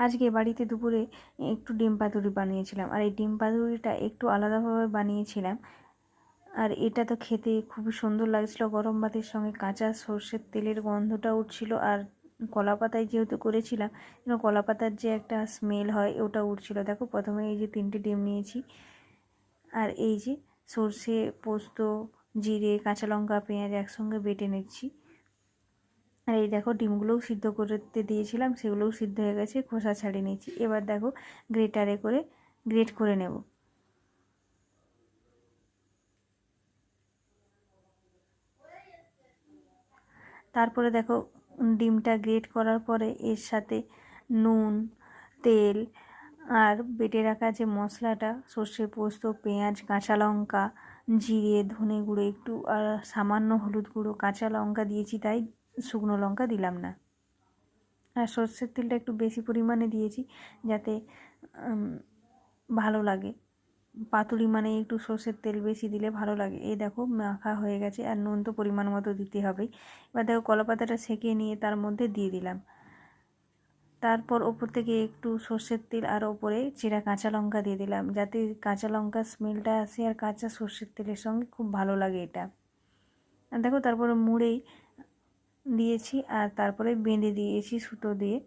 আজকে বাড়িতে দুপুরে একটু ডিম পাতুরি বানিয়েছিলাম, আর এই ডিম পাতুরিটা একটু আলাদাভাবে বানিয়েছিলাম। আর এটা তো খেতে খুবই সুন্দর লাগছিল গরম ভাতের সঙ্গে, কাঁচা সর্ষের তেলের গন্ধটা উঠছিল। আর কলা পাতায় যেহেতু করেছিলাম, কলা পাতার যে একটা স্মেল হয় ওটা উঠছিল। দেখো প্রথমে এই যে 3টে ডিম নিয়েছি, আর এই যে সর্ষে, পোস্ত, জিরে, কাঁচা লঙ্কা, পেঁয়াজ একসঙ্গে বেটে নিচ্ছি। আর এই দেখো ডিমগুলোও সিদ্ধ করতে দিয়েছিলাম, সেগুলোও সিদ্ধ হয়ে গেছে, খোসা ছাড়িয়ে নিয়েছি। এবার দেখো গ্রেটারে করে গ্রেট করে নেব। তারপরে দেখো ডিমটা গ্রেট করার পরে এর সাথে নুন, তেল আর বেটে রাখা যে মশলাটা, সর্ষে, পোস্ত, পেঁয়াজ, কাঁচা লঙ্কা, জিরে, ধনে গুঁড়ো একটু, আর সামান্য হলুদ গুঁড়ো, কাঁচা লঙ্কা দিয়েছি, তাই শুকনো লঙ্কা দিলাম না। আর সর্ষের তেলটা একটু বেশি পরিমাণে দিয়েছি যাতে ভালো লাগে। পাতুরি মানে একটু সর্ষের তেল বেশি দিলে ভালো লাগে। এই দেখো মাখা হয়ে গেছে, আর নুন তো পরিমাণ মতো দিতে হবেই। এবার দেখো কলাপাতাটা সেঁকে নিয়ে তার মধ্যে দিয়ে দিলাম। তারপর ওপর থেকে একটু সর্ষের তেল আর ওপরে চিরা কাঁচা লঙ্কা দিয়ে দিলাম, যাতে কাঁচা লঙ্কার স্মেলটা আসে আর কাঁচা সর্ষের তেলের সঙ্গে খুব ভালো লাগে এটা। আর দেখো তারপরে মুড়েই দিয়েছি, আর তারপরে বেঁধে দিয়েছি সুতো দিয়ে।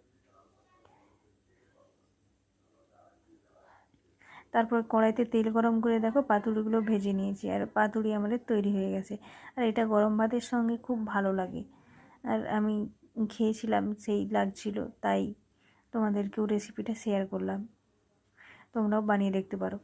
তারপর কড়াইতে তেল গরম করে দেখো পাতুরিগুলো ভেজে নিয়েছি, আর পাতুরি আমাদের তৈরি হয়ে গেছে। আর এটা গরম ভাতের সঙ্গে খুব ভালো লাগে, আর আমি খেয়েছিলাম, সেই লাগছিল, তাই তোমাদেরকেও রেসিপিটা শেয়ার করলাম। তোমরাও বানিয়ে দেখতে পারো।